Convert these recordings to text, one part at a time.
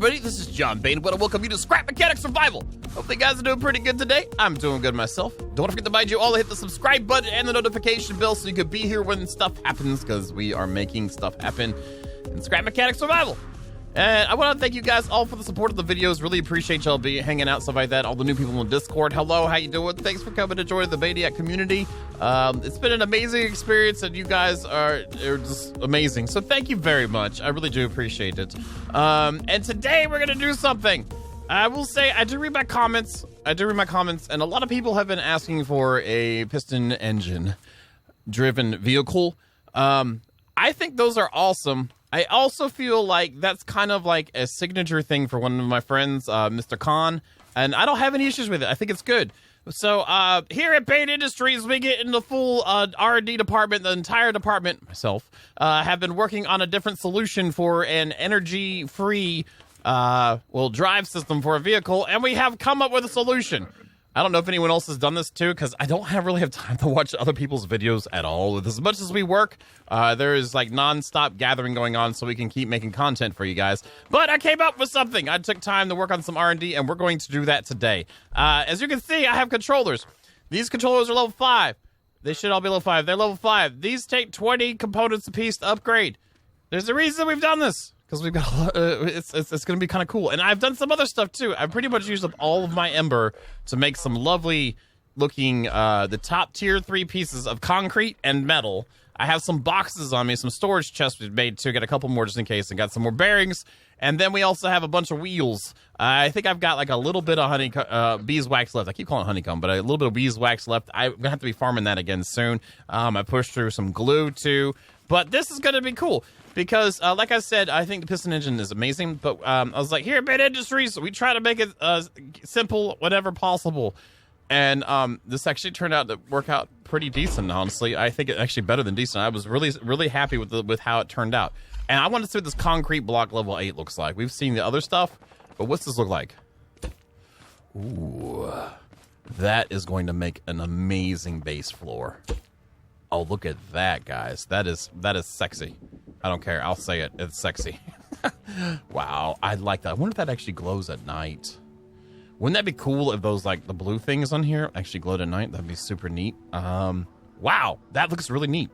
everybody, this is John Bain. I want to welcome you to Scrap Mechanic Survival. Hope you guys are doing pretty good today. I'm doing good myself. Don't forget to mind you all to hit the subscribe button and the notification bell so you can be here when stuff happens, because we are making stuff happen in Scrap Mechanic Survival. And I want to thank you guys all for the support of the videos. Really appreciate y'all hanging out, stuff like that. All the new people in Discord. Hello, how you doing? Thanks for coming to join the Maniac community. It's been an amazing experience, and you guys are just amazing. So thank you very much. I really do appreciate it. And today we're gonna do something. I will say I do read my comments. and a lot of people have been asking for a piston engine driven vehicle. I think those are awesome. I also feel like that's kind of like a signature thing for one of my friends, Mr. Khan, and I don't have any issues with it. I think it's good. So here at Bain Industries, we get in the full R&D department. The entire department, myself, have been working on a different solution for an energy-free, drive system for a vehicle, and we have come up with a solution. I don't know if anyone else has done this too, because I don't really have time to watch other people's videos at all. With as much as we work, there is like non-stop gathering going on so we can keep making content for you guys. But I came up with something. I took time to work on some R&D, and we're going to do that today. As you can see, I have controllers. These controllers are level 5. They should all be level 5. They're level 5. These take 20 components apiece to upgrade. There's a reason we've done this. Because we've got, it's going to be kind of cool. And I've done some other stuff, too. I've pretty much used up all of my ember to make some lovely looking, the top tier 3 pieces of concrete and metal. I have some boxes on me, some storage chests we've made, too. Got a couple more just in case. And got some more bearings. And then we also have a bunch of wheels. I think I've got like a little bit of beeswax left. I keep calling it honeycomb, but a little bit of beeswax left. I'm going to have to be farming that again soon. I pushed through some glue, too. But this is going to be cool. Because, like I said, I think the piston engine is amazing, but I was like, here at Bain Industries, we try to make it simple, whatever possible. And this actually turned out to work out pretty decent, honestly. I think it's actually better than decent. I was really, really happy with how it turned out. And I want to see what this concrete block level 8 looks like. We've seen the other stuff, but what's this look like? Ooh, that is going to make an amazing base floor. Oh, look at that, guys. That is sexy. I don't care. I'll say it. It's sexy. Wow. I like that. I wonder if that actually glows at night. Wouldn't that be cool if those, like, the blue things on here actually glowed at night? That'd be super neat. Wow. That looks really neat.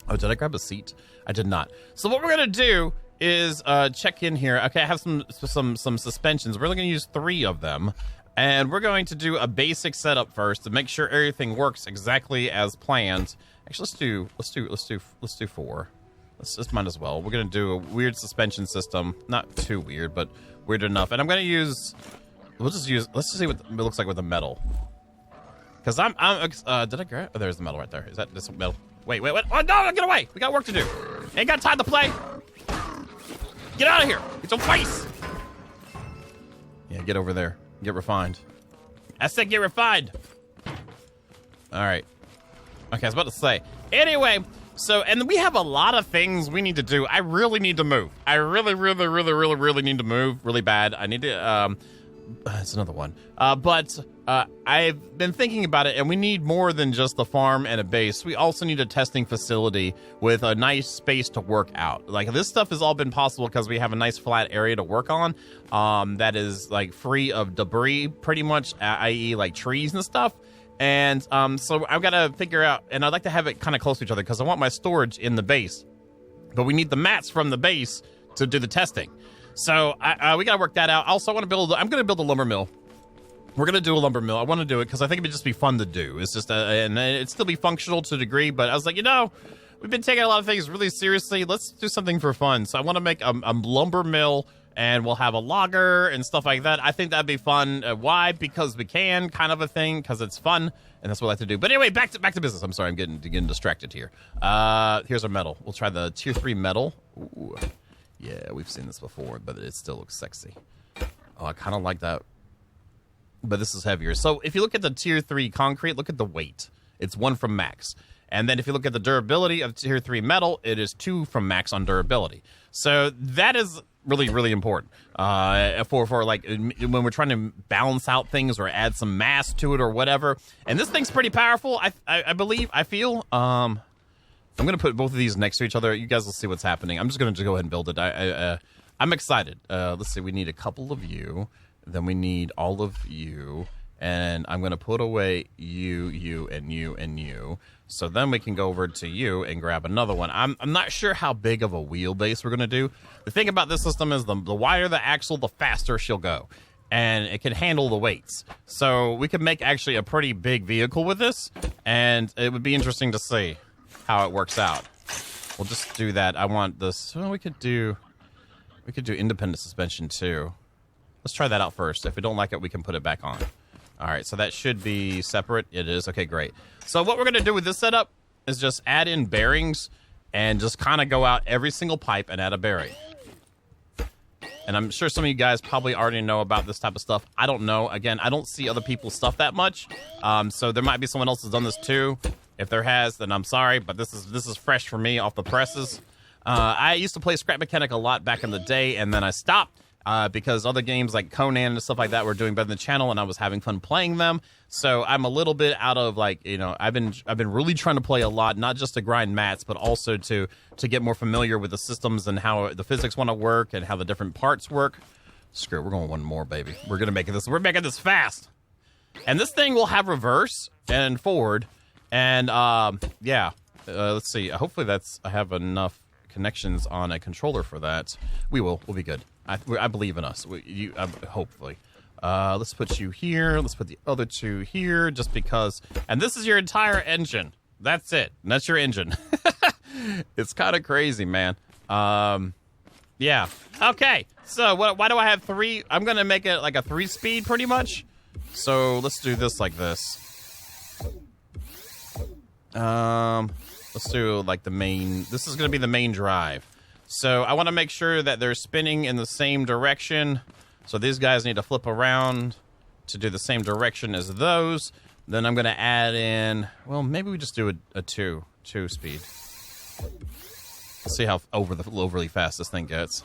Oh, did I grab a seat? I did not. So what we're going to do is check in here. Okay, I have some suspensions. We're going to use 3 of them. And we're going to do a basic setup first to make sure everything works exactly as planned. Actually, let's do 4. Let's just might as well. We're gonna do a weird suspension system, not too weird, but weird enough. And I'm gonna use. Let's just see what it looks like with the metal. Because did I grab? Oh, there's the metal right there. Is that this metal? Wait. Oh no! Get away! We got work to do. Ain't got time to play. Get out of here! Get your face. Yeah, get over there. Get refined. I said get refined. All right. Okay, I was about to say. Anyway. So, and we have a lot of things we need to do. I really need to move. I really need to move really bad. I need to, it's another one. But I've been thinking about it, and we need more than just a farm and a base. We also need a testing facility with a nice space to work out. Like, this stuff has all been possible because we have a nice flat area to work on that is, like, free of debris, pretty much, i.e., like, trees and stuff. And so I've got to figure out, and I'd like to have it kind of close to each other because I want my storage in the base. But we need the mats from the base to do the testing. So we got to work that out. Also, I'm going to build a lumber mill. We're going to do a lumber mill. I want to do it because I think it would just be fun to do. It's just, and it'd still be functional to a degree. But I was like, we've been taking a lot of things really seriously. Let's do something for fun. So I want to make a lumber mill. And we'll have a logger and stuff like that. I think that'd be fun. Why? Because we can, kind of a thing, because it's fun, and that's what I like to do. But anyway, back to business. I'm sorry, I'm getting distracted here. Here's our metal. We'll try the tier 3 metal. Ooh. Yeah, we've seen this before, but it still looks sexy. Oh, I kind of like that. But this is heavier. So if you look at the tier 3 concrete, look at the weight. It's 1 from max. And then if you look at the durability of tier 3 metal, it is 2 from max on durability. So that is really important for like when we're trying to balance out things or add some mass to it or whatever. And this thing's pretty powerful. I feel. I'm gonna put both of these next to each other. You guys will see what's happening. I'm just gonna go ahead and build it. I'm excited. Let's see. We need a couple of you. Then we need all of you. And I'm going to put away you, and you, and you. So then we can go over to you and grab another one. I'm not sure how big of a wheelbase we're going to do. The thing about this system is the wider the axle, the faster she'll go. And it can handle the weights. So we could make actually a pretty big vehicle with this. And it would be interesting to see how it works out. We'll just do that. I want this. Well, we could do independent suspension too. Let's try that out first. If we don't like it, we can put it back on. All right, so that should be separate. It is. Okay, great. So what we're going to do with this setup is just add in bearings and just kind of go out every single pipe and add a bearing. And I'm sure some of you guys probably already know about this type of stuff. I don't know. Again, I don't see other people's stuff that much. So there might be someone else who's done this too. If there has, then I'm sorry, but this is fresh for me off the presses. I used to play Scrap Mechanic a lot back in the day, and then I stopped. Because other games like Conan and stuff like that were doing better than the channel, and I was having fun playing them. So I'm a little bit out of I've been really trying to play a lot, not just to grind mats, but also to get more familiar with the systems and how the physics want to work and how the different parts work. Screw it, we're going one more, baby. We're making this fast. And this thing will have reverse and forward, and let's see. Hopefully I have enough connections on a controller for that. We'll be good. I believe in us. Hopefully. Let's put you here. Let's put the other two here, just because. And this is your entire engine. That's it. That's your engine. It's kind of crazy, man. Yeah. Okay. So why do I have 3? I'm gonna make it like a 3-speed, pretty much. So let's do this like this. Let's do like the main. This is gonna be the main drive. So I want to make sure that they're spinning in the same direction. So these guys need to flip around to do the same direction as those. Then I'm going to add in, well, maybe we just do a 2 speed. Let's see how overly fast this thing gets.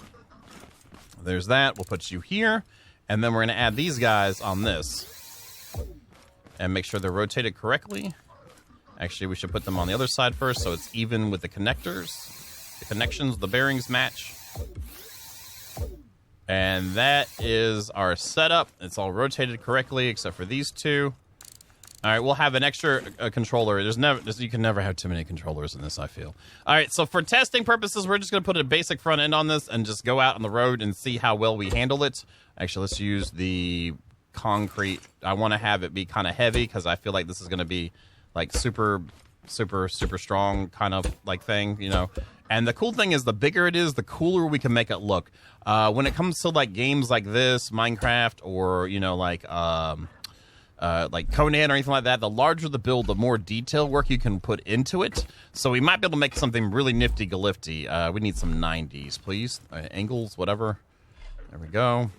There's that. We'll put you here. And then we're going to add these guys on this. And make sure they're rotated correctly. Actually, we should put them on the other side first so it's even with the connectors. The connections, the bearings match. And that is our setup. It's all rotated correctly except for these two. All right, we'll have an extra controller. You can never have too many controllers in this, I feel. All right, so for testing purposes, we're just going to put a basic front end on this and just go out on the road and see how well we handle it. Actually, let's use the concrete. I want to have it be kind of heavy because I feel like this is going to be like super strong kind of like thing, you know. And the cool thing is the bigger it is, the cooler we can make it look. When it comes to like games like this, Minecraft, or you know like Conan or anything like that, the larger the build, the more detail work you can put into it. So we might be able to make something really nifty-galifty. We need some 90s, please. Angles, whatever. There we go.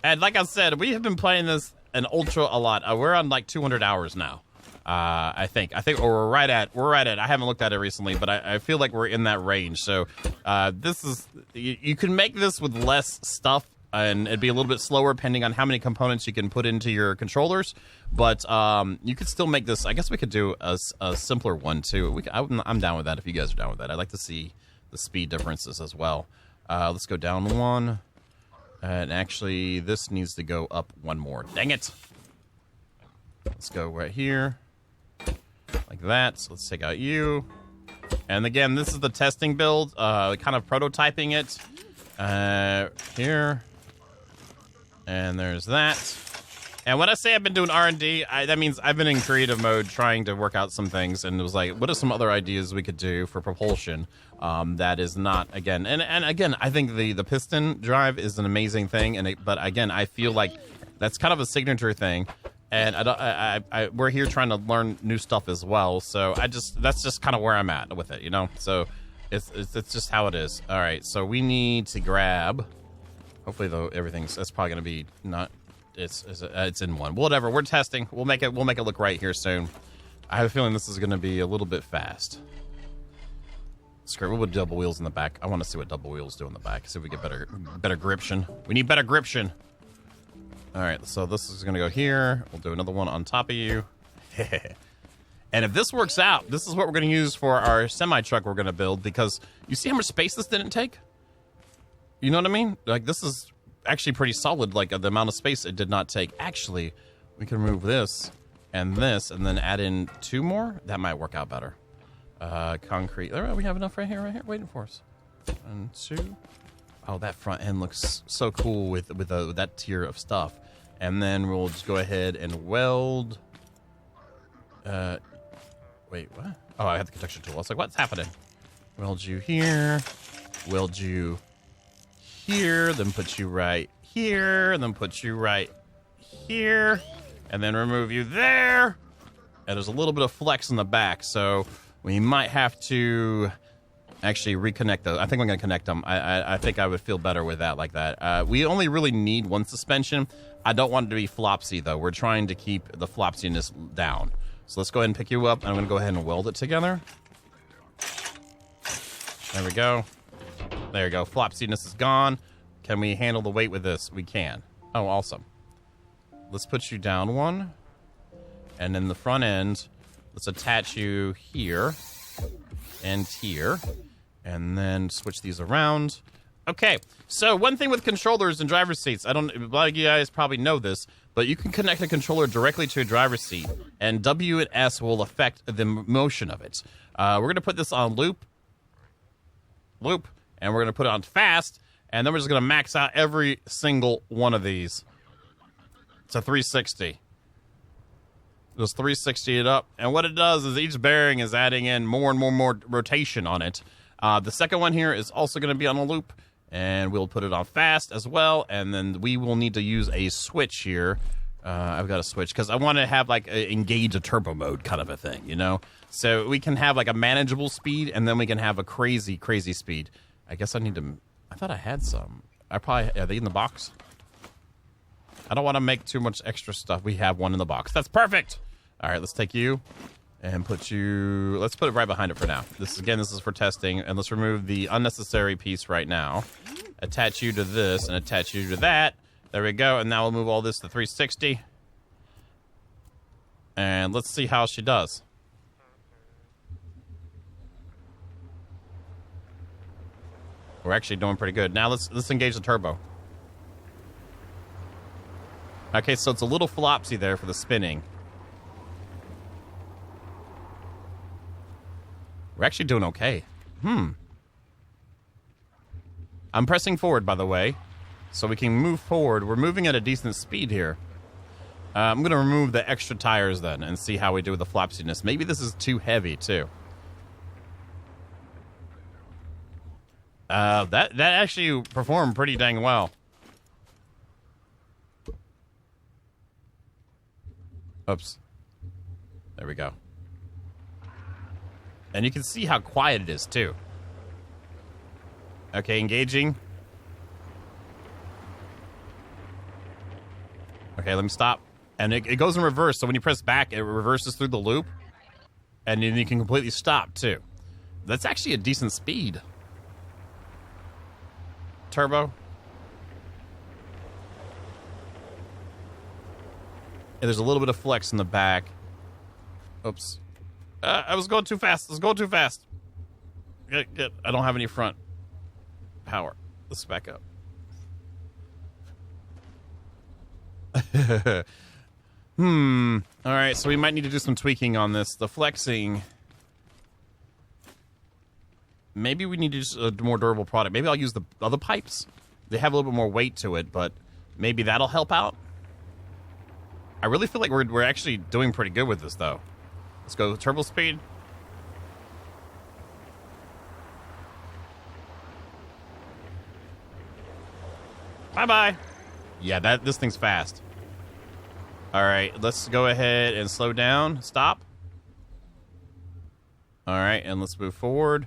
And like I said, we have been playing this in Ultra a lot. We're on like 200 hours now. I think, or we're right at. I haven't looked at it recently, but I feel like we're in that range. So this is you can make this with less stuff, and it'd be a little bit slower depending on how many components you can put into your controllers. But you could still make this. I guess we could do a simpler one too. I'm down with that if you guys are down with that. I'd like to see the speed differences as well. Let's go down one, and actually this needs to go up one more. Dang it! Let's go right here. Like that. So let's take out you. And again, this is the testing build, kind of prototyping it. Here. And there's that. And when I say I've been doing R&D, that means I've been in creative mode trying to work out some things. And it was like, what are some other ideas we could do for propulsion that is not, again... And again, I think the piston drive is an amazing thing. But again, I feel like that's kind of a signature thing. And we're here trying to learn new stuff as well. So that's just kind of where I'm at with it, you know. So it's just how it is. All right. So we need to grab. Hopefully, though, that's probably going to be not. It's in one. Whatever. We're testing. We'll make it look right here soon. I have a feeling this is going to be a little bit fast. Screw. We'll put double wheels in the back. I want to see what double wheels do in the back. See if we get better gription. We need better gription. All right, so this is going to go here. We'll do another one on top of you. And if this works out, this is what we're going to use for our semi-truck we're going to build, because you see how much space this didn't take? You know what I mean? Like, this is actually pretty solid, like, the amount of space it did not take. Actually, we can remove this, and then add in 2 more. That might work out better. Concrete. All right, we have enough right here, waiting for us. 1, 2. Oh, that front end looks so cool with that tier of stuff. And then we'll just go ahead and weld. Wait, what? Oh, I have the construction tool. I was like, what's happening? Weld you here. Weld you here. Then put you right here. And then put you right here. And then remove you there. And there's a little bit of flex in the back, so we might have to actually reconnect those. I think I'm going to connect them. I think I would feel better with that like that. We only really need 1 suspension. I don't want it to be flopsy, though. We're trying to keep the flopsiness down. So let's go ahead and pick you up, and I'm going to go ahead and weld it together. There we go. There you go. Flopsiness is gone. Can we handle the weight with this? We can. Oh, awesome. Let's put you down 1. And then the front end, let's attach you here and here. And then switch these around. Okay, so one thing with controllers and driver's seats, a lot of you guys probably know this, but you can connect a controller directly to a driver's seat, and W and S will affect the motion of it. We're going to put this on loop, and we're going to put it on fast, and then we're just going to max out every single one of these. It's a 360. Just 360 it up, and what it does is each bearing is adding in more and more rotation on it. The second one here is also going to be on a loop, and we'll put it on fast as well, and then we will need to use a switch here. I've got a switch because I want to have like engage a turbo mode kind of a thing, you know? So we can have like a manageable speed, and then we can have a crazy speed. I guess I need to... I thought I had some. Are they in the box? I don't want to make too much extra stuff. We have 1 in the box. That's perfect! All right, let's take you and put you... Let's put it right behind it for now. This is for testing, and let's remove the unnecessary piece right now. Attach you to this and attach you to that. There we go, and now we'll move all this to 360. And let's see how she does. We're actually doing pretty good. Now let's engage the turbo. Okay, so it's a little flopsy there for the spinning. We're actually doing okay. I'm pressing forward, by the way, so we can move forward. We're moving at a decent speed here. I'm going to remove the extra tires then and see how we do with the flopsiness. Maybe this is too heavy, too. That actually performed pretty dang well. Oops. There we go. And you can see how quiet it is, too. Okay, engaging. Okay, let me stop. And it goes in reverse, so when you press back, it reverses through the loop. And then you can completely stop, too. That's actually a decent speed. Turbo. And there's a little bit of flex in the back. Oops. I was going too fast. Let's go too fast. Good. I don't have any front power. Let's back up. All right, so we might need to do some tweaking on this. The flexing. Maybe we need to use a more durable product. Maybe I'll use the other pipes. They have a little bit more weight to it, but maybe that'll help out. I really feel like we're actually doing pretty good with this, though. Let's go turbo speed. Bye-bye. Yeah, this thing's fast. All right, let's go ahead and slow down. Stop. All right, and let's move forward.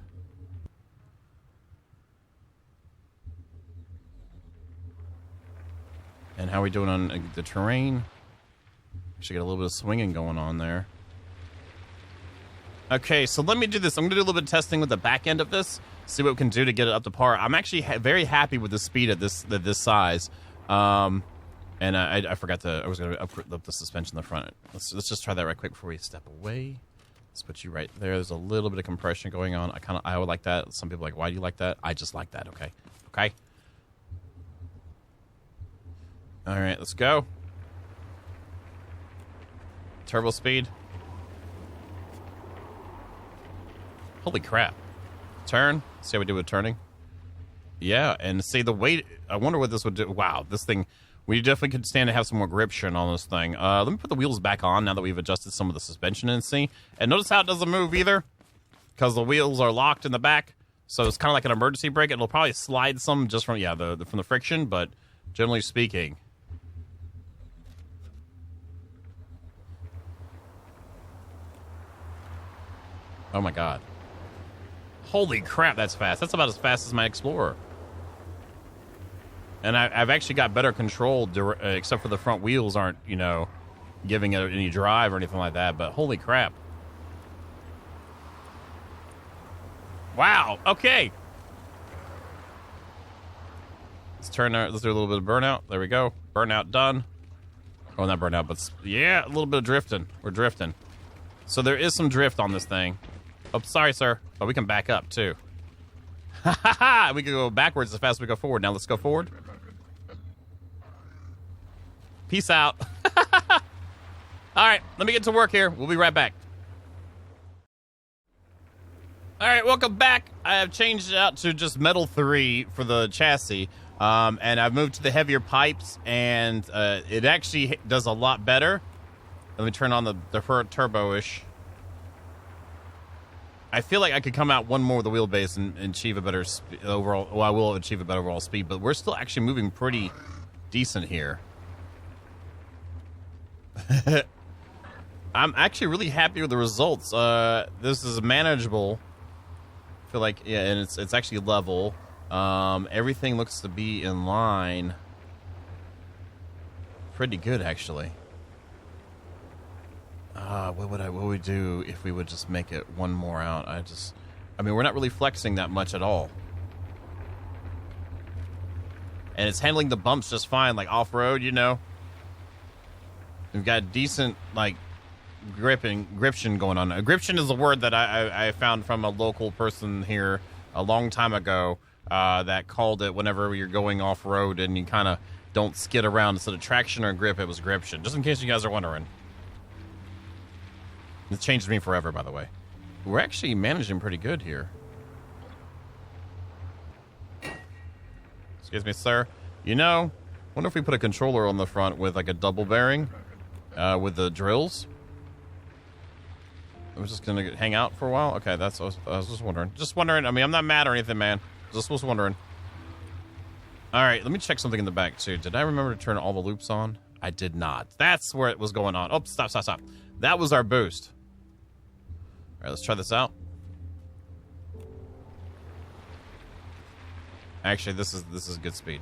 And how are we doing on the terrain? Should get a little bit of swinging going on there. Okay, so let me do this. I'm going to do a little bit of testing with the back end of this. See what we can do to get it up to par. I'm actually very happy with the speed at this size. And I forgot to... I was going to up the suspension in the front. Let's just try that right quick before we step away. Let's put you right there. There's a little bit of compression going on. I would like that. Some people are like, why do you like that? I just like that, okay? Okay? All right, let's go. Turbo speed. Holy crap. Turn. See how we do with turning? Yeah, and see the weight. I wonder what this would do. Wow, this thing. We definitely could stand to have some more gription on this thing. Let me put the wheels back on now that we've adjusted some of the suspension and see. And notice how it doesn't move either, because the wheels are locked in the back. So it's kind of like an emergency brake. It'll probably slide some just from from the friction, but generally speaking. Oh my god. Holy crap, that's fast. That's about as fast as my Explorer. And I've actually got better control, except for the front wheels aren't, giving it any drive or anything like that. But holy crap. Wow, okay. Let's do a little bit of burnout. There we go. Burnout done. Oh, not burnout, but yeah, a little bit of drifting. We're drifting. So there is some drift on this thing. Oh, sorry, sir. But we can back up, too. Ha ha ha! We can go backwards as fast as we go forward. Now let's go forward. Peace out. All right, let me get to work here. We'll be right back. All right, welcome back. I have changed it out to just metal 3 for the chassis. And I've moved to the heavier pipes, and it actually does a lot better. Let me turn on the turbo-ish. I feel like I could come out one more with the wheelbase and achieve a better overall. Well, I will achieve a better overall speed, but we're still actually moving pretty decent here. I'm actually really happy with the results. This is manageable. I feel like, yeah, and it's actually level. Everything looks to be in line. Pretty good, actually. What would we do if we would just make it one more out? I mean, we're not really flexing that much at all. And it's handling the bumps just fine, like off-road, We've got decent, like, gription going on. Gription is a word that I found from a local person here a long time ago that called it whenever you're going off-road and you kind of don't skid around. Instead of traction or grip, it was gription. Just in case you guys are wondering. It changed me forever, by the way. We're actually managing pretty good here. Excuse me, sir. Wonder if we put a controller on the front with like a double bearing with the drills. I'm just going to hang out for a while. Okay, I was just wondering. Just wondering. I mean, I'm not mad or anything, man. Just was wondering. All right, let me check something in the back, too. Did I remember to turn all the loops on? I did not. That's where it was going on. Oh, stop. That was our boost. All right, let's try this out. Actually, this is good speed.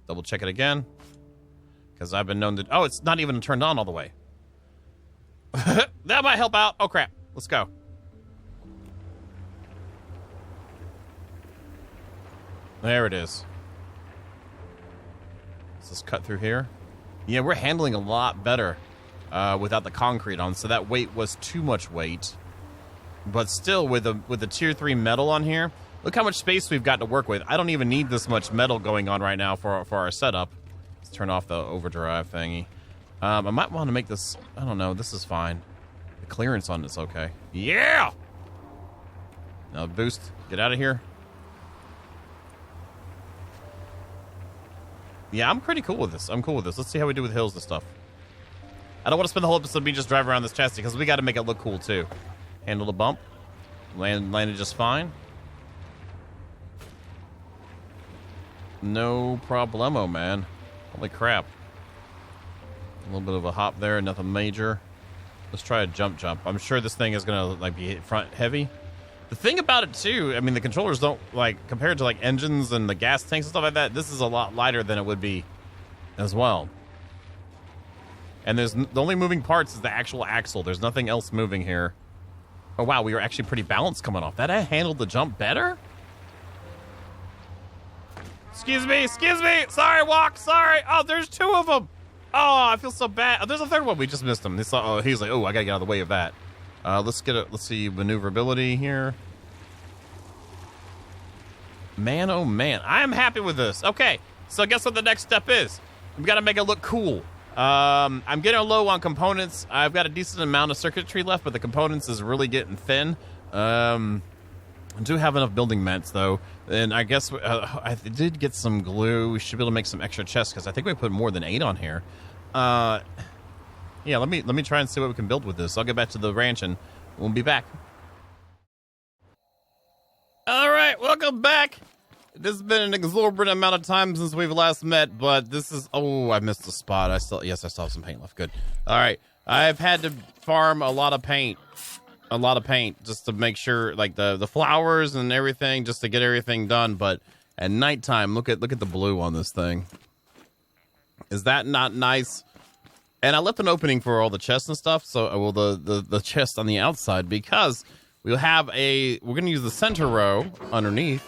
Double check it again. Because I've been known to... Oh, it's not even turned on all the way. That might help out. Oh, crap. Let's go. There it is. Let's just cut through here. Yeah, we're handling a lot better without the concrete on, so that weight was too much weight. But still, with the Tier 3 metal on here, look how much space we've got to work with. I don't even need this much metal going on right now for our setup. Let's turn off the overdrive thingy. I might want to make this... I don't know. This is fine. The clearance on it's okay. Yeah! Now boost. Get out of here. Yeah, I'm pretty cool with this. Let's see how we do with hills and stuff. I don't want to spend the whole episode me just driving around this chassis because we got to make it look cool too. Handle the bump. Landed just fine. No problemo, man. Holy crap. A little bit of a hop there, nothing major. Let's try a jump. I'm sure this thing is going to like be front heavy. The thing about it too, I mean, the controllers don't, like, compared to like engines and the gas tanks and stuff like that, this is a lot lighter than it would be as well. And the only moving parts is the actual axle. There's nothing else moving here. Oh wow, we were actually pretty balanced coming off. That I handled the jump better? Excuse me. Sorry, walk. Sorry. Oh, there's two of them. Oh, I feel so bad. Oh, there's a third one. We just missed him. He's like, oh, I gotta get out of the way of that. Let's see maneuverability here. Man, oh man, I am happy with this. Okay, so guess what the next step is? We've got to make it look cool. I'm getting low on components. I've got a decent amount of circuitry left, but the components is really getting thin. I do have enough building mats though, and I guess I did get some glue. We should be able to make some extra chests because I think we put more than 8 on here. Yeah, let me try and see what we can build with this. I'll get back to the ranch and we'll be back. All right, welcome back. This has been an exorbitant amount of time since we've last met, but this is... Oh, I missed a spot. I still have some paint left. Good. All right. I've had to farm a lot of paint. A lot of paint just to make sure, like, the flowers and everything, just to get everything done. But at nighttime, look at the blue on this thing. Is that not nice? And I left an opening for all the chests and stuff, so, well, the chest on the outside, because we'll have we're going to use the center row underneath.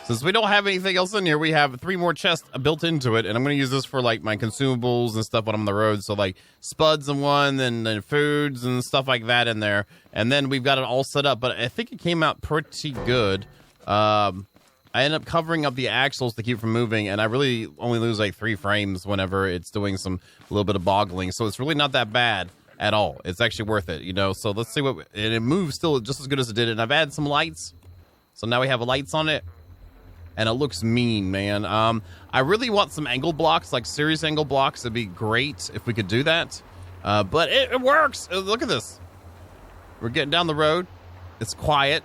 Since we don't have anything else in here, we have 3 more chests built into it, and I'm going to use this for, like, my consumables and stuff when I'm on the road. So, like, spuds in one, and then foods and stuff like that in there. And then we've got it all set up, but I think it came out pretty good. I ended up covering up the axles to keep from moving, and I really only lose, like, 3 frames whenever it's doing a little bit of boggling. So it's really not that bad at all. It's actually worth it, you know? So let's see and it moves still just as good as it did. And I've added some lights. So now we have lights on it. And it looks mean, man. I really want some angle blocks, like serious angle blocks. It'd be great if we could do that. But it works. Look at this. We're getting down the road. It's quiet.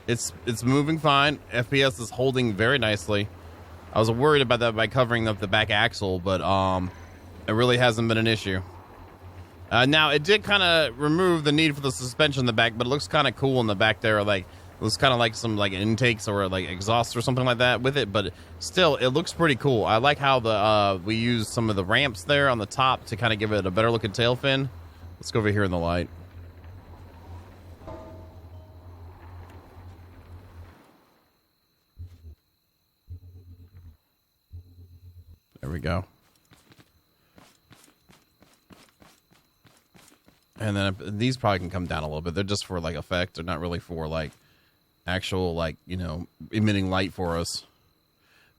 It's moving fine. FPS is holding very nicely. I was worried about that by covering up the back axle, but it really hasn't been an issue. Now, it did kind of remove the need for the suspension in the back, but it looks kind of cool in the back there, like... It was kind of like some like intakes or like exhausts or something like that with it, but still, it looks pretty cool. I like how we use some of the ramps there on the top to kind of give it a better looking tail fin. Let's go over here in the light. There we go. And then these probably can come down a little bit. They're just for like effect. They're not really for like actual, like, you know, emitting light for us.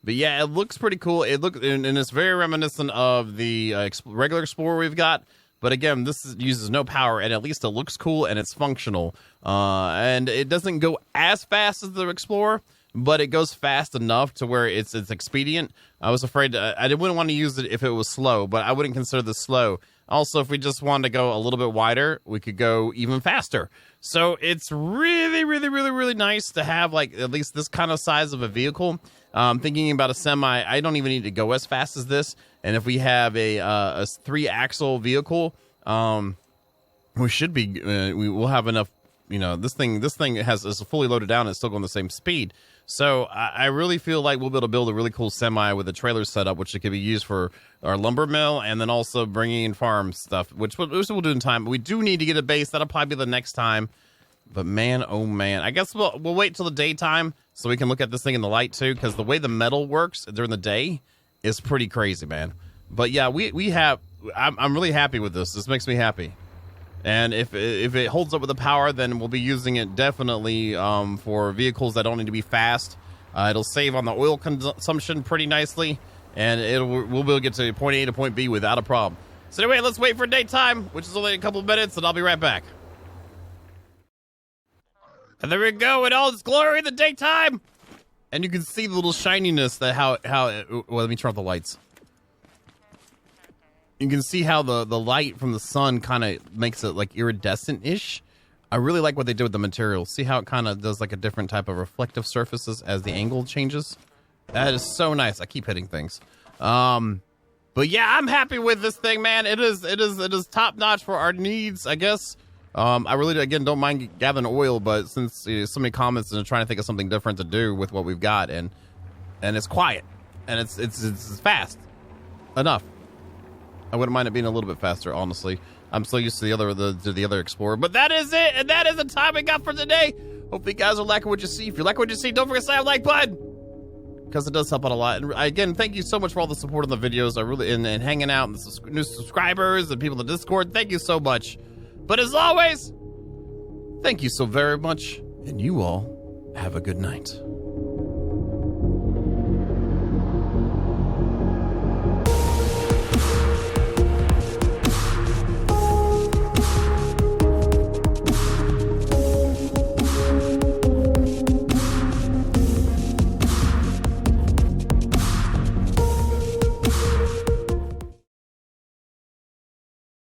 But yeah, it looks pretty cool. And it's very reminiscent of the regular Explorer we've got. But again, this uses no power, and at least it looks cool and it's functional. And it doesn't go as fast as the Explorer, but it goes fast enough to where it's expedient. I was afraid I wouldn't want to use it if it was slow, but I wouldn't consider this slow. Also, if we just wanted to go a little bit wider, we could go even faster. So it's really, really, really, really nice to have, like, at least this kind of size of a vehicle. Thinking about a semi, I don't even need to go as fast as this. And if we have a 3-axle vehicle, we should be, we will have enough, you know, this thing is fully loaded down and it's still going the same speed. So I really feel like we'll be able to build a really cool semi with a trailer setup, which could be used for our lumber mill and then also bringing in farm stuff, which we'll do in time. But we do need to get a base. That'll probably be the next time. But man, oh man, I guess we'll wait till the daytime so we can look at this thing in the light too, because the way the metal works during the day is pretty crazy, man. But yeah, I'm really happy with this. This makes me happy. And if it holds up with the power, then we'll be using it definitely for vehicles that don't need to be fast. It'll save on the oil consumption pretty nicely, and we'll be able to get to point A to point B without a problem. So anyway, let's wait for daytime, which is only a couple of minutes, and I'll be right back. And there we go in all its glory in the daytime. And you can see the little shininess that well, let me turn off the lights. You can see how the light from the sun kind of makes it like iridescent-ish. I really like what they did with the material. See how it kind of does like a different type of reflective surfaces as the angle changes? That is so nice. I keep hitting things. But yeah, I'm happy with this thing, man. It is top-notch for our needs, I guess. I really, again, don't mind gathering oil, but since so many comments and trying to think of something different to do with what we've got, and it's quiet, and it's fast enough. I wouldn't mind it being a little bit faster, honestly. I'm so used to the other Explorer. But that is it, and that is the time we got for today. Hopefully you guys are liking what you see. If you like what you see, don't forget to slam the like button, because it does help out a lot. And again, thank you so much for all the support on the videos. I really and hanging out, and the new subscribers and people in the Discord. Thank you so much. But as always, thank you so very much, and you all Have a good night.